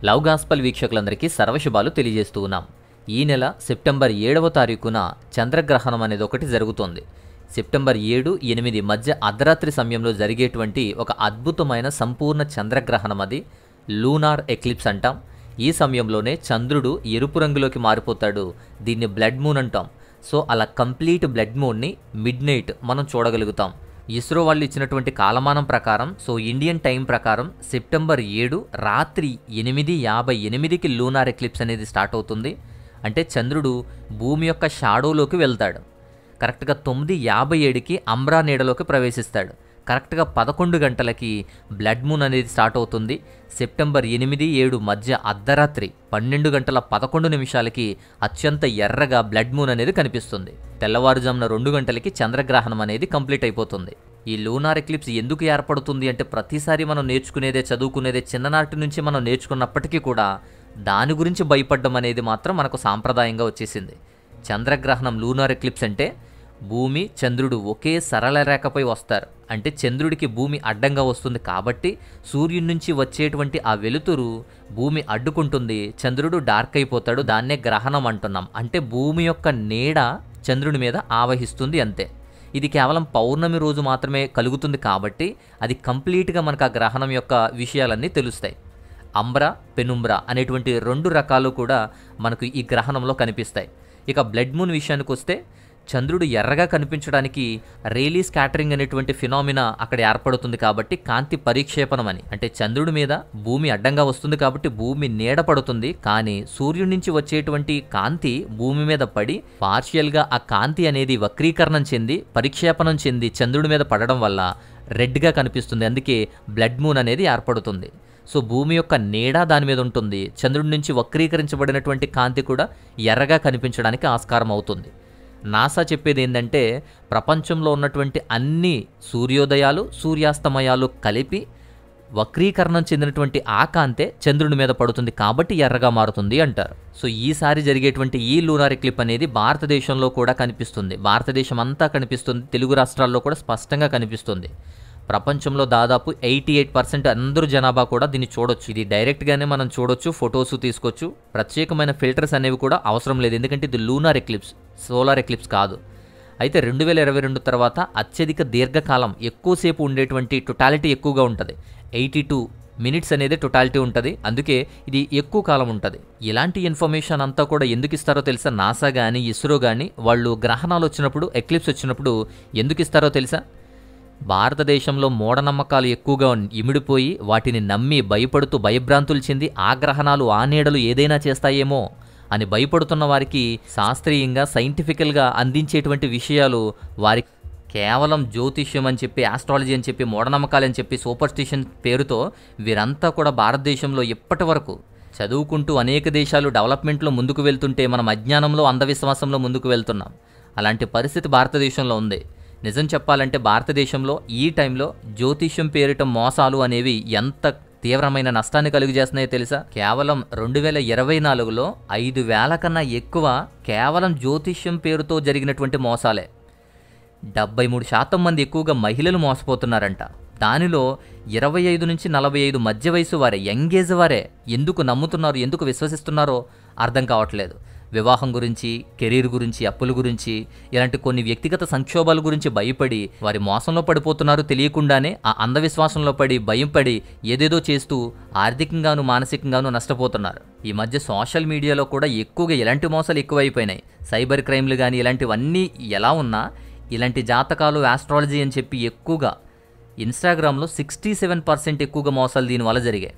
Love gospel వీక్షకులందరికీ సర్వశుభాలు తెలియజేస్తూ ఉన్నాం. ఈ నెల సెప్టెంబర్ 7వ తారీఖున చంద్రగ్రహణం అనేది ఒకటి జరుగుతోంది. సెప్టెంబర్ 7, 8 మధ్య అర్ధరాత్రి సమయంలో జరిగేటువంటి ఒక అద్భుతమైన సంపూర్ణ చంద్రగ్రహణం అది లూనార్ ఎక్లిప్స్ అంటాం. ఈ సమయంలోనే చంద్రుడు ఎరుపు రంగులోకి మారిపోతాడు. దీన్ని బ్లడ్ మూన్ అంటాం. సో అలా కంప్లీట్ బ్లడ్ మూన్ని మిడ్ నైట్ మనం చూడగలుగుతాం. ఇస్రో వాళ్ళు ఇచ్చినటువంటి కాలమానం ప్రకారం, సో ఇండియన్ టైం ప్రకారం సెప్టెంబర్ 7 రాత్రి 8:58కి లూనార్ ఎక్లిప్స్ అనేది స్టార్ట్ అవుతుంది. అంటే చంద్రుడు భూమి యొక్క షాడోలోకి వెళ్తాడు. కరెక్ట్గా 9:57కి అంబ్రా నీడలోకి ప్రవేశిస్తాడు. కరెక్ట్గా 11 గంటలకి బ్లడ్ మూన్ అనేది స్టార్ట్ అవుతుంది. సెప్టెంబర్ 8, 7 మధ్య అర్ధరాత్రి 12 గంటల 11 నిమిషాలకి అత్యంత ఎర్రగా బ్లడ్ మూన్ అనేది కనిపిస్తుంది. తెల్లవారుజామున 2 గంటలకి చంద్రగ్రహణం అనేది కంప్లీట్ అయిపోతుంది. ఈ లూనార్ ఎక్లిప్స్ ఎందుకు ఏర్పడుతుంది అంటే ప్రతిసారి మనం నేర్చుకునేదే, చదువుకునేదే, చిన్ననాటి నుంచి మనం నేర్చుకున్నప్పటికీ కూడా దాని గురించి భయపడడం అనేది మాత్రం మనకు సాంప్రదాయంగా వచ్చేసింది. చంద్రగ్రహణం లూనార్ ఎక్లిప్స్ అంటే భూమి చంద్రుడు ఒకే సరళ రేఖపై వస్తారు. అంటే చంద్రుడికి భూమి అడ్డంగా వస్తుంది కాబట్టి సూర్యుడి నుంచి వచ్చేటువంటి ఆ వెలుతురు భూమి అడ్డుకుంటుంది, చంద్రుడు డార్క్ అయిపోతాడు. దాన్నే గ్రహణం అంటున్నాం. అంటే భూమి యొక్క నీడ చంద్రుడి మీద ఆవహిస్తుంది అంతే. ఇది కేవలం పౌర్ణమి రోజు మాత్రమే కలుగుతుంది కాబట్టి అది కంప్లీట్గా మనకు ఆ గ్రహణం యొక్క విషయాలన్నీ తెలుస్తాయి. అంబ్రా, పెనుంబ్రా అనేటువంటి 2 రకాలు కూడా మనకు ఈ గ్రహణంలో కనిపిస్తాయి. ఇక బ్లడ్ మూన్ విషయానికి వస్తే చంద్రుడు ఎర్రగా కనిపించడానికి రేలీ స్కాటరింగ్ అనేటువంటి ఫినామినా అక్కడ ఏర్పడుతుంది కాబట్టి కాంతి పరిక్షేపణం అని. అంటే చంద్రుడి మీద భూమి అడ్డంగా వస్తుంది కాబట్టి భూమి నీడ పడుతుంది. కానీ సూర్యుడి నుంచి వచ్చేటువంటి కాంతి భూమి మీద పడి పార్షియల్గా ఆ కాంతి అనేది వక్రీకరణం చెంది పరిక్షేపణం చెంది చంద్రుడి మీద పడడం వల్ల రెడ్గా కనిపిస్తుంది. అందుకే బ్లడ్ మూన్ అనేది ఏర్పడుతుంది. సో భూమి యొక్క నీడ దాని మీద ఉంటుంది. చంద్రుడి నుంచి వక్రీకరించబడినటువంటి కాంతి కూడా ఎర్రగా కనిపించడానికి ఆస్కారం అవుతుంది. నాసా చెప్పేది ఏంటంటే ప్రపంచంలో ఉన్నటువంటి అన్ని సూర్యోదయాలు, సూర్యాస్తమయాలు కలిపి వక్రీకరణం చెందినటువంటి ఆ కాంతే చంద్రుడి మీద పడుతుంది కాబట్టి ఎర్రగా మారుతుంది అంటారు. సో ఈసారి జరిగేటువంటి ఈ లూనార్ ఎక్లిప్స్ అనేది భారతదేశంలో కూడా కనిపిస్తుంది. భారతదేశం అంతా కనిపిస్తుంది. తెలుగు రాష్ట్రాల్లో కూడా స్పష్టంగా కనిపిస్తుంది. ప్రపంచంలో దాదాపు 88% అందరూ జనాభా కూడా దీన్ని చూడొచ్చు. ఇది డైరెక్ట్గానే మనం చూడొచ్చు, ఫొటోస్ తీసుకోవచ్చు. ప్రత్యేకమైన ఫిల్టర్స్ అనేవి కూడా అవసరం లేదు. ఎందుకంటే ఇది లూనార్ ఎక్లిప్స్, సోలార్ ఎక్లిప్స్ కాదు. అయితే 2022 తర్వాత అత్యధిక దీర్ఘకాలం ఎక్కువసేపు ఉండేటువంటి టోటాలిటీ ఎక్కువగా ఉంటుంది. 82 మినిట్స్ అనేది టోటాలిటీ ఉంటుంది. అందుకే ఇది ఎక్కువ కాలం ఉంటుంది. ఇలాంటి ఇన్ఫర్మేషన్ అంతా కూడా ఎందుకు ఇస్తారో తెలుసా? నాసా కానీ ఇస్రో కానీ వాళ్ళు గ్రహణాలు వచ్చినప్పుడు, ఎక్లిప్స్ వచ్చినప్పుడు ఎందుకు ఇస్తారో తెలుసా? భారతదేశంలో మూఢనమ్మకాలు ఎక్కువగా ఇమిడిపోయి వాటిని నమ్మి భయపడుతూ భయభ్రాంతులు చెంది ఆ గ్రహణాలు, ఆ నీడలు ఏదైనా చేస్తాయేమో అని భయపడుతున్న వారికి శాస్త్రీయంగా, సైంటిఫికల్గా అందించేటువంటి విషయాలు వారికి కేవలం జ్యోతిష్యం అని చెప్పి, ఆస్ట్రాలజీ అని చెప్పి, మూఢనమ్మకాలని చెప్పి, సూపర్స్టిషన్ పేరుతో వీరంతా కూడా భారతదేశంలో ఇప్పటి వరకు చదువుకుంటూ అనేక దేశాలు డెవలప్మెంట్లో ముందుకు వెళ్తుంటే మనం అజ్ఞానంలో, అంధవిశ్వాసంలో ముందుకు వెళ్తున్నాం. అలాంటి పరిస్థితి భారతదేశంలో ఉంది. నిజం చెప్పాలంటే భారతదేశంలో ఈ టైంలో జ్యోతిష్యం పేరిట మోసాలు అనేవి ఎంత తీవ్రమైన నష్టాన్ని కలుగజేస్తున్నాయో తెలుసా? కేవలం 2024లో 5,000 కన్నా ఎక్కువ కేవలం జ్యోతిష్యం పేరుతో జరిగినటువంటి మోసాలే. 73% మంది ఎక్కువగా మహిళలు మోసపోతున్నారంట. దానిలో 25 నుంచి 45 మధ్య వయసు వారే, యంగేజ్ వారే ఎందుకు నమ్ముతున్నారు, ఎందుకు విశ్వసిస్తున్నారో అర్థం కావట్లేదు. వివాహం గురించి, కెరీర్ గురించి, అప్పుల గురించి, ఇలాంటి కొన్ని వ్యక్తిగత సంక్షోభాల గురించి భయపడి వారి మోసంలో పడిపోతున్నారు. తెలియకుండానే ఆ అంధవిశ్వాసంలో పడి భయపడి ఏదేదో చేస్తూ ఆర్థికంగాను, మానసికంగాను నష్టపోతున్నారు. ఈ మధ్య సోషల్ మీడియాలో కూడా ఎక్కువగా ఇలాంటి మోసాలు ఎక్కువైపోయినాయి. సైబర్ క్రైమ్లు కానీ ఇలాంటివన్నీ ఎలా ఉన్నా ఇలాంటి జాతకాలు, ఆస్ట్రాలజీ అని చెప్పి ఎక్కువగా ఇన్స్టాగ్రామ్లో 67% ఎక్కువగా మోసాలు దీనివల్ల జరిగాయి.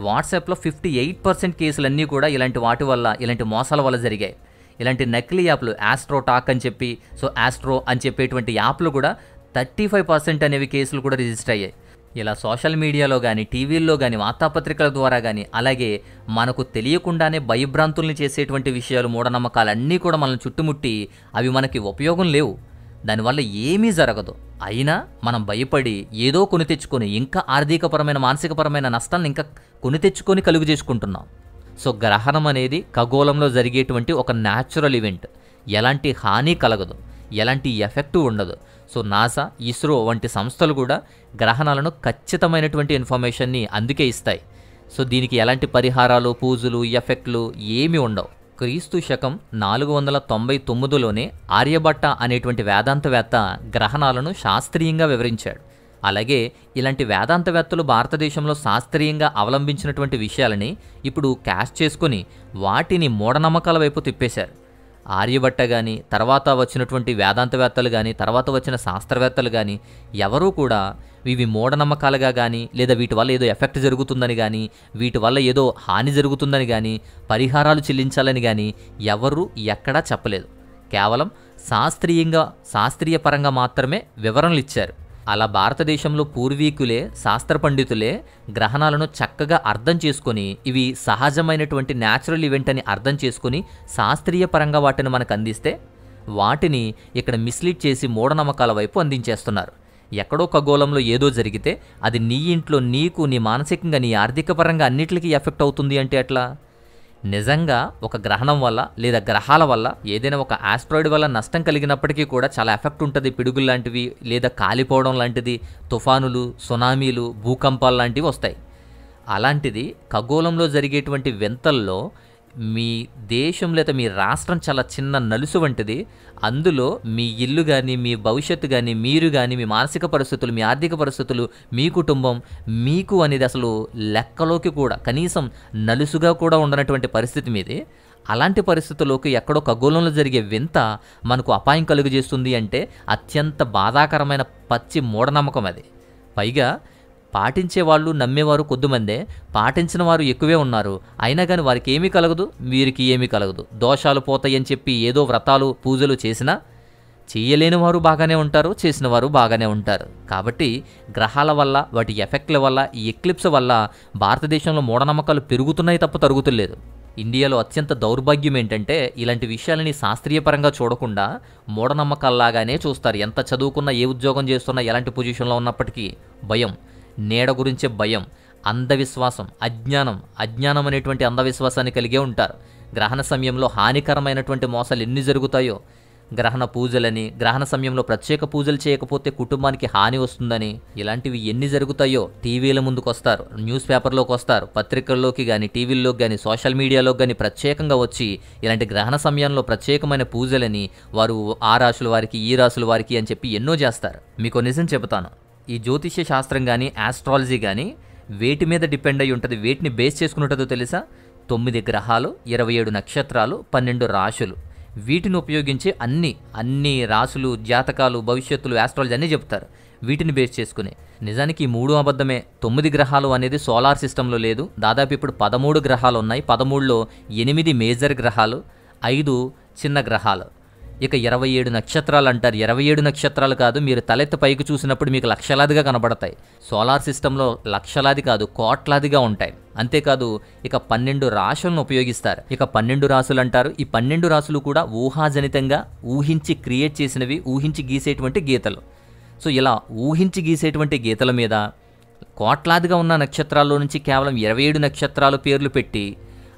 వాట్సాప్లో 58% కేసులన్నీ కూడా ఇలాంటి వాటి వల్ల, ఇలాంటి మోసాల వల్ల జరిగాయి. ఇలాంటి నకిలీ యాప్లు, ఆస్ట్రో టాక్ అని చెప్పి, సో ఆస్ట్రో అని చెప్పేటువంటి యాప్లు కూడా 35% అనేవి కేసులు కూడా రిజిస్టర్ అయ్యాయి. ఇలా సోషల్ మీడియాలో కానీ, టీవీల్లో కానీ, వార్తాపత్రికల ద్వారా కానీ, అలాగే మనకు తెలియకుండానే భయభ్రాంతుల్ని చేసేటువంటి విషయాలు, మూఢనమ్మకాలన్నీ కూడా మనల్ని చుట్టుముట్టి అవి మనకి ఉపయోగం లేవు, దానివల్ల ఏమీ జరగదు. అయినా మనం భయపడి ఏదో కొని తెచ్చుకొని ఇంకా ఆర్థికపరమైన, మానసికపరమైన నష్టాలను ఇంకా కొని తెచ్చుకొని కలుగు చేసుకుంటున్నాం. సో గ్రహణం అనేది ఖగోళంలో జరిగేటువంటి ఒక న్యాచురల్ ఈవెంట్. ఎలాంటి హాని కలగదు, ఎలాంటి ఎఫెక్టు ఉండదు. సో నాసా, ఇస్రో వంటి సంస్థలు కూడా గ్రహణాలను ఖచ్చితమైనటువంటి ఇన్ఫర్మేషన్ని అందుకే ఇస్తాయి. సో దీనికి ఎలాంటి పరిహారాలు, పూజలు, ఎఫెక్ట్లు ఏమీ ఉండవు. క్రీస్తు శకం 499లోనే ఆర్యభట్ట అనేటువంటి వేదాంతవేత్త గ్రహణాలను శాస్త్రీయంగా వివరించాడు. అలాగే ఇలాంటి వేదాంతవేత్తలు భారతదేశంలో శాస్త్రీయంగా అవలంబించినటువంటి విషయాలని ఇప్పుడు క్యాష్ చేసుకుని వాటిని మూఢనమ్మకాల వైపు తిప్పేశారు. ఆర్యభట్ట కానీ, తర్వాత వచ్చినటువంటి వేదాంతవేత్తలు కానీ, తర్వాత వచ్చిన శాస్త్రవేత్తలు కానీ ఎవరూ కూడా ఇవి మూఢనమ్మకాలుగా కానీ, లేదా వీటి వల్ల ఏదో ఎఫెక్ట్ జరుగుతుందని కానీ, వీటి వల్ల ఏదో హాని జరుగుతుందని కానీ, పరిహారాలు చెల్లించాలని కానీ ఎవరూ ఎక్కడా చెప్పలేదు. కేవలం శాస్త్రీయ పరంగా మాత్రమే వివరణలు ఇచ్చారు. అలా భారతదేశంలో పూర్వీకులే, శాస్త్ర పండితులే గ్రహణాలను చక్కగా అర్థం చేసుకొని ఇవి సహజమైనటువంటి న్యాచురల్ ఈవెంట్ అని అర్థం చేసుకుని శాస్త్రీయ పరంగా వాటిని మనకు అందిస్తే వాటిని ఇక్కడ మిస్లీడ్ చేసి మూఢనమ్మకాల వైపు అందించేస్తున్నారు. ఎక్కడో ఖగోళంలో ఏదో జరిగితే అది నీ ఇంట్లో నీకు, నీ మానసికంగా, నీ ఆర్థిక పరంగా అన్నిటికీ ఎఫెక్ట్ అవుతుంది అంటే ఎట్లా? నిజంగా ఒక గ్రహణం వల్ల లేదా గ్రహాల వల్ల ఏదైనా ఒక ఆస్ట్రాయిడ్ వల్ల నష్టం కలిగినప్పటికీ కూడా చాలా ఎఫెక్ట్ ఉంటుంది. పిడుగులు లాంటివి, లేదా కాలిపోవడం లాంటిది, తుఫానులు, సునామీలు, భూకంపాలు లాంటివి వస్తాయి. అలాంటిది ఖగోళంలో జరిగేటువంటి వింతల్లో మీ దేశం లేదా మీ రాష్ట్రం చాలా చిన్న నలుసు వంటిది. అందులో మీ ఇల్లు కానీ, మీ భవిష్యత్తు కానీ, మీరు కానీ, మీ మానసిక పరిస్థితులు, మీ ఆర్థిక పరిస్థితులు, మీ కుటుంబం, మీకు అనేది అసలు లెక్కలోకి కూడా కనీసం నలుసుగా కూడా ఉండనటువంటి పరిస్థితి మీది. అలాంటి పరిస్థితుల్లోకి ఎక్కడో ఖగోళంలో జరిగే వింత మనకు అపాయం కలుగజేస్తుంది అంటే అత్యంత బాధాకరమైన పచ్చి మూఢనమ్మకం అది. పైగా పాటించేవాళ్ళు, నమ్మేవారు కొద్దిమందే, పాటించిన వారు ఎక్కువే ఉన్నారు. అయినా కానీ వారికి ఏమీ కలగదు, వీరికి ఏమీ కలగదు. దోషాలు పోతాయని చెప్పి ఏదో వ్రతాలు, పూజలు చేసినా చేయలేని వారు బాగానే ఉంటారు, చేసిన వారు బాగానే ఉంటారు. కాబట్టి గ్రహాల వల్ల, వాటి ఎఫెక్ట్ల వల్ల, ఈ ఎక్లిప్స్ వల్ల భారతదేశంలో మూఢనమ్మకాలు పెరుగుతున్నాయి తప్ప తరుగుతులేదు. ఇండియాలో అత్యంత దౌర్భాగ్యం ఏంటంటే ఇలాంటి విషయాలని శాస్త్రీయపరంగా చూడకుండా మూఢనమ్మకాల్లాగానే చూస్తారు. ఎంత చదువుకున్నా, ఏ ఉద్యోగం చేస్తున్నా, ఎలాంటి పొజిషన్లో ఉన్నప్పటికీ భయం, నీడ గురించే భయం, అంధవిశ్వాసం, అజ్ఞానం అనేటువంటి అంధవిశ్వాసాన్ని కలిగే ఉంటారు. గ్రహణ సమయంలో హానికరమైనటువంటి మోసాలు ఎన్ని జరుగుతాయో, గ్రహణ పూజలని, గ్రహణ సమయంలో ప్రత్యేక పూజలు చేయకపోతే కుటుంబానికి హాని వస్తుందని, ఇలాంటివి ఎన్ని జరుగుతాయో టీవీల ముందుకు వస్తారు, న్యూస్ పేపర్లోకి వస్తారు, పత్రికల్లోకి కానీ, టీవీల్లోకి కానీ, సోషల్ మీడియాలోకి కానీ ప్రత్యేకంగా వచ్చి ఇలాంటి గ్రహణ సమయంలో ప్రత్యేకమైన పూజలని వారు ఆ రాశుల వారికి, ఈ రాశుల వారికి అని చెప్పి ఎన్నో చేస్తారు. మీకు నిజం చెబుతాను, ఈ జ్యోతిష్య శాస్త్రం కానీ, ఆస్ట్రాలజీ కానీ వేటి మీద డిపెండ్ అయి ఉంటుంది, వేటిని బేస్ చేసుకుని ఉంటుందో తెలుసా? 9 గ్రహాలు, 27 నక్షత్రాలు, 12 రాశులు. వీటిని ఉపయోగించి అన్ని రాశులు, జాతకాలు, భవిష్యత్తులు, ఆస్ట్రాలజీ అన్నీ చెప్తారు. వీటిని బేస్ చేసుకుని నిజానికి ఈ 3 అబద్ధమే. 9 గ్రహాలు అనేది సోలార్ సిస్టంలో లేదు. దాదాపు ఇప్పుడు 13 గ్రహాలు ఉన్నాయి. 13లో 8 మేజర్ గ్రహాలు, 5 చిన్న గ్రహాలు. ఇక 27 నక్షత్రాలు అంటారు. 27 నక్షత్రాలు కాదు, మీరు తలెత్తి పైకి చూసినప్పుడు మీకు లక్షలాదిగా కనబడతాయి. సోలార్ సిస్టంలో లక్షలాది కాదు, కోట్లాదిగా ఉంటాయి. అంతేకాదు ఇక 12 రాశులను ఉపయోగిస్తారు. ఇక 12 రాశులు అంటారు. ఈ 12 రాశులు కూడా ఊహాజనితంగా ఊహించి క్రియేట్ చేసినవి, ఊహించి గీసేటువంటి గీతలు. సో ఇలా ఊహించి గీసేటువంటి గీతల మీద కోట్లాదిగా ఉన్న నక్షత్రాల్లో నుంచి కేవలం 27 నక్షత్రాలు పేర్లు పెట్టి,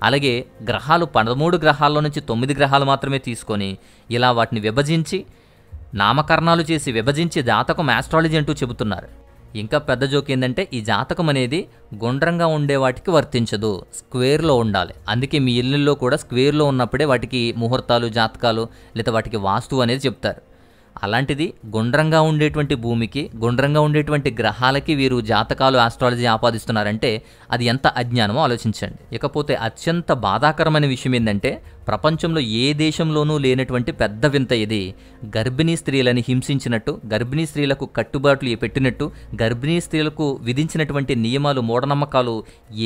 అలాగే గ్రహాలు 13 గ్రహాల్లో నుంచి 9 గ్రహాలు మాత్రమే తీసుకొని ఇలా వాటిని విభజించి, నామకరణాలు చేసి విభజించి జాతకం ఆస్ట్రాలజీ అంటూ చెబుతున్నారు. ఇంకా పెద్ద జోక్ ఏంటంటే ఈ జాతకం అనేది గుండ్రంగా ఉండే వాటికి వర్తించదు, స్క్వేర్లో ఉండాలి. అందుకే మీ ఇళ్ళల్లో కూడా స్క్వేర్లో ఉన్నప్పుడే వాటికి ముహూర్తాలు, జాతకాలు లేదా వాటికి వాస్తు అనేది చెప్తారు. అలాంటిది గుండ్రంగా ఉండేటువంటి భూమికి, గుండ్రంగా ఉండేటువంటి గ్రహాలకి వీరు జాతకాలు, ఆస్ట్రాలజీ ఆపాదిస్తున్నారంటే అది ఎంత అజ్ఞానమో ఆలోచించండి. ఇకపోతే అత్యంత బాధాకరమైన విషయం ఏంటంటే ప్రపంచంలో ఏ దేశంలోనూ లేనటువంటి పెద్ద వింత ఇది. గర్భిణీ స్త్రీలని హింసించినట్టు, గర్భిణీ స్త్రీలకు కట్టుబాట్లు పెట్టినట్టు, గర్భిణీ స్త్రీలకు విధించినటువంటి నియమాలు, మూఢనమ్మకాలు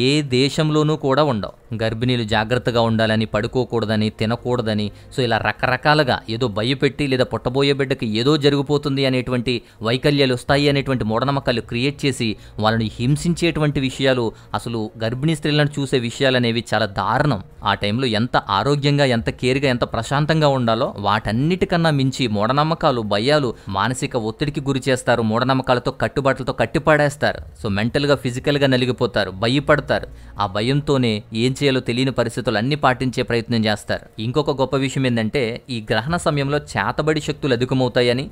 ఏ దేశంలోనూ కూడా ఉండవు. గర్భిణీలు జాగ్రత్తగా ఉండాలని, పడుకోకూడదని, తినకూడదని, సో ఇలా రకరకాలుగా ఏదో భయపెట్టి లేదా పుట్టబోయే బిడ్డకి ఏదో జరిగిపోతుంది అనేటువంటి వైకల్యాలు వస్తాయి అనేటువంటి మూఢనమ్మకాలు క్రియేట్ చేసి వాళ్ళని హింసించేటువంటి విషయాలు, అసలు గర్భిణీ స్త్రీలను చూసే విషయాలు అనేవి చాలా దారుణం. ఆ టైంలో ఎంత ఆరోగ్యంగా, ఎంత కేర్గా, ఎంత ప్రశాంతంగా ఉండాలో వాటన్నిటికన్నా మించి మూఢనమ్మకాలు, భయాలు, మానసిక ఒత్తిడికి గురి చేస్తారు. మూఢనమ్మకాలతో, కట్టుబాట్లతో కట్టిపడేస్తారు. సో మెంటల్గా, ఫిజికల్గా నలిగిపోతారు, భయపడతారు. ఆ భయంతోనే ఏం చేయాలో తెలియని పరిస్థితులు అన్ని పాటించే ప్రయత్నం చేస్తారు. ఇంకొక గొప్ప విషయం ఏంటంటే ఈ గ్రహణ సమయంలో చేతబడి శక్తులు అధికమవుతాయని,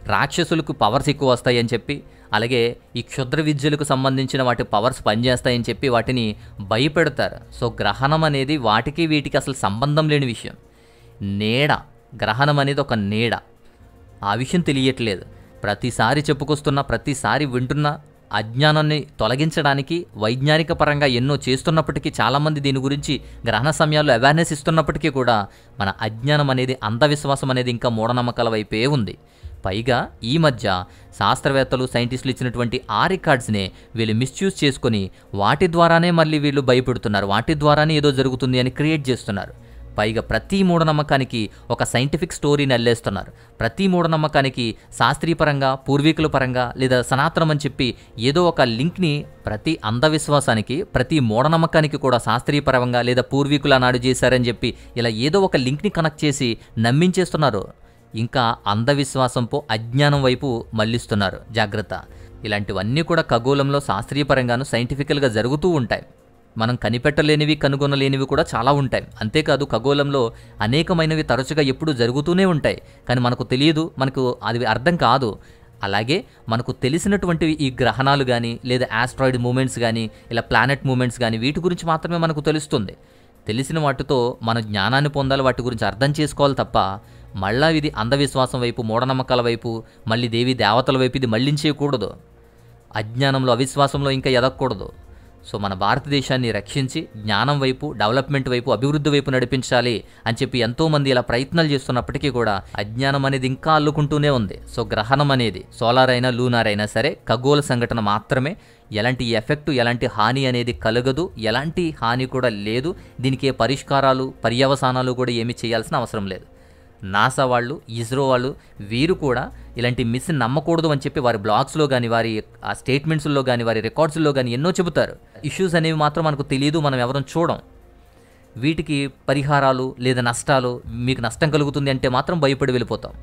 రాక్షసులకు పవర్స్ ఎక్కువ వస్తాయని చెప్పి, అలాగే ఈ క్షుద్ర విద్యలకు సంబంధించిన వాటి పవర్స్ పనిచేస్తాయని చెప్పి వాటిని భయపెడతారు. సో గ్రహణం అనేది వాటికి వీటికి అసలు సంబంధం లేని విషయం. నీడ, గ్రహణం అనేది ఒక నీడ. ఆ విషయం తెలియట్లేదు. ప్రతిసారి చెప్పుకొస్తున్నా, ప్రతిసారి వింటున్నా, అజ్ఞానాన్ని తొలగించడానికి వైజ్ఞానిక పరంగా ఎన్నో చేస్తున్నప్పటికీ, చాలామంది దీని గురించి గ్రహణ సమయాల్లో అవేర్నెస్ ఇస్తున్నప్పటికీ కూడా మన అజ్ఞానం అనేది, అంధవిశ్వాసం అనేది ఇంకా మూఢనమ్మకాల వైపే ఉంది. పైగా ఈ మధ్య శాస్త్రవేత్తలు, సైంటిస్టులు ఇచ్చినటువంటి ఆ రికార్డ్స్నే వీళ్ళు మిస్యూజ్ చేసుకొని వాటి ద్వారానే మళ్ళీ వీళ్ళు భయపెడుతున్నారు. వాటి ద్వారానే ఏదో జరుగుతుంది అని క్రియేట్ చేస్తున్నారు. పైగా ప్రతి మూఢనమ్మకానికి ఒక సైంటిఫిక్ స్టోరీని అల్లేస్తున్నారు. ప్రతి మూఢనమ్మకానికి శాస్త్రీయపరంగా, పూర్వీకుల పరంగా లేదా సనాతనం అని చెప్పి ఏదో ఒక లింక్ని ప్రతి అంధవిశ్వాసానికి, ప్రతి మూఢనమ్మకానికి కూడా శాస్త్రీయపరంగా లేదా పూర్వీకులు ఆనాడు చేశారని చెప్పి ఇలా ఏదో ఒక లింక్ని కనెక్ట్ చేసి నమ్మించేస్తున్నారు. ఇంకా అంధవిశ్వాసంపో అజ్ఞానం వైపు మళ్లిస్తున్నారు. జాగ్రత్త. ఇలాంటివన్నీ కూడా ఖగోళంలో శాస్త్రీయపరంగాను సైంటిఫికల్గా జరుగుతూ ఉంటాయి. మనం కనిపెట్టలేనివి, కనుగొనలేనివి కూడా చాలా ఉంటాయి. అంతేకాదు ఖగోళంలో అనేకమైనవి తరచుగా ఎప్పుడూ జరుగుతూనే ఉంటాయి. కానీ మనకు తెలియదు, మనకు అది అర్థం కాదు. అలాగే మనకు తెలిసినటువంటివి ఈ గ్రహణాలు కానీ, లేదా ఆస్ట్రాయిడ్ మూమెంట్స్ కానీ, ఇలా ప్లానెట్ మూమెంట్స్ కానీ, వీటి గురించి మాత్రమే మనకు తెలుస్తుంది. తెలిసిన వాటితో మన జ్ఞానాన్ని పొందాలి, వాటి గురించి అర్థం చేసుకోవాలి తప్ప మళ్ళా ఇది అంధవిశ్వాసం వైపు, మూఢనమ్మకాల వైపు, మళ్ళీ దేవీ దేవతల వైపు ఇది మళ్లించేయకూడదు. అజ్ఞానంలో, అవిశ్వాసంలో ఇంకా ఎదగకూడదు. సో మన భారతదేశాన్ని రక్షించి జ్ఞానం వైపు, డెవలప్మెంట్ వైపు, అభివృద్ధి వైపు నడిపించాలి అని చెప్పి ఎంతోమంది ఇలా ప్రయత్నాలు చేస్తున్నప్పటికీ కూడా అజ్ఞానం అనేది ఇంకా అల్లుకుంటూనే ఉంది. సో గ్రహణం అనేది సోలార్ అయినా, లూనార్ అయినా సరే ఖగోళ సంఘటన మాత్రమే. ఎలాంటి ఎఫెక్టు, ఎలాంటి హాని అనేది కలగదు. ఎలాంటి హాని కూడా లేదు. దీనికి ఏ పరిష్కారాలు, పర్యవసానాలు కూడా ఏమీ చేయాల్సిన అవసరం లేదు. నాసా వాళ్ళు, ఇస్రో వాళ్ళు, వీరు కూడా ఇలాంటి మిస్ నమ్మకూడదు అని చెప్పి వారి బ్లాగ్స్లో కానీ, వారి ఆ స్టేట్మెంట్స్లో కానీ, వారి రికార్డ్స్లో కానీ ఎన్నో చెబుతారు. ఇష్యూస్ అనేవి మాత్రం మనకు తెలియదు, మనం ఎవరం చూడం. వీటికి పరిహారాలు లేదా నష్టాలు, మీకు నష్టం కలుగుతుంది అంటే మాత్రం భయపడి వెళ్ళిపోతాం.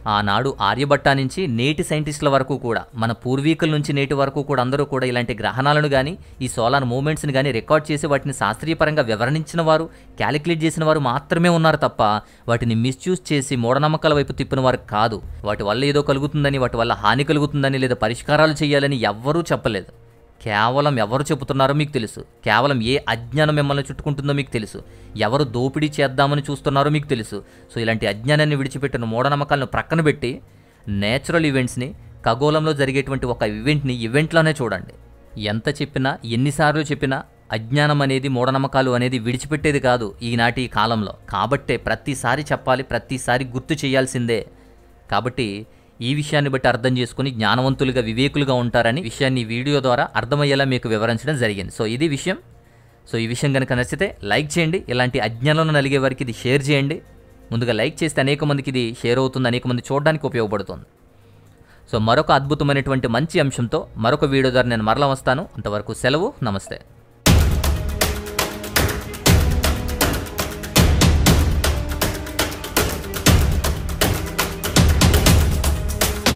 ఆనాడు ఆర్యభట్ట నుంచి నేటి సైంటిస్టుల వరకు కూడా, మన పూర్వీకుల నుంచి నేటి వరకు కూడా అందరూ కూడా ఇలాంటి గ్రహణాలను కానీ, ఈ సోలార్ మూమెంట్స్ని కానీ రికార్డ్ చేసి వాటిని శాస్త్రీయపరంగా వివరించిన వారు, క్యాలిక్యులేట్ చేసిన వారు మాత్రమే ఉన్నారు తప్ప వాటిని మిస్యూజ్ చేసి మూఢనమ్మకాల వైపు తిప్పిన వారు కాదు. వాటి వల్ల ఏదో కలుగుతుందని, వాటి వల్ల హాని కలుగుతుందని లేదా పరిష్కారాలు చేయాలని ఎవ్వరూ చెప్పలేదు. కేవలం ఎవరు చెబుతున్నారో మీకు తెలుసు. కేవలం ఏ అజ్ఞానం మిమ్మల్ని చుట్టుకుంటుందో మీకు తెలుసు. ఎవరు దోపిడీ చేద్దామని చూస్తున్నారో మీకు తెలుసు. సో ఇలాంటి అజ్ఞానాన్ని విడిచిపెట్టిన మూఢనమ్మకాలను ప్రక్కన పెట్టి నేచురల్ ఈవెంట్స్ని, ఖగోళంలో జరిగేటువంటి ఒక ఈవెంట్ని ఈవెంట్లోనే చూడండి. ఎంత చెప్పినా, ఎన్నిసార్లు చెప్పినా అజ్ఞానం అనేది, మూఢనమ్మకాలు అనేది విడిచిపెట్టేది కాదు ఈనాటి కాలంలో. కాబట్టే ప్రతిసారి చెప్పాలి, ప్రతిసారి గుర్తు చేయాల్సిందే. కాబట్టి ఈ విషయాన్ని బట్టి అర్థం చేసుకుని జ్ఞానవంతులుగా, వివేకులుగా ఉంటారని విషయాన్ని ఈ వీడియో ద్వారా అర్థమయ్యేలా మీకు వివరించడం జరిగింది. సో ఇది విషయం. సో ఈ విషయం కనుక నచ్చితే లైక్ చేయండి. ఇలాంటి అజ్ఞానంలో నలిగే వారికి ఇది షేర్ చేయండి. ముందుగా లైక్ చేస్తే అనేక మందికి ఇది షేర్ అవుతుంది, అనేక మంది చూడడానికి ఉపయోగపడుతుంది. సో మరొక అద్భుతమైనటువంటి మంచి అంశంతో మరొక వీడియో ద్వారా నేను మరలా వస్తాను. అంతవరకు సెలవు. నమస్తే.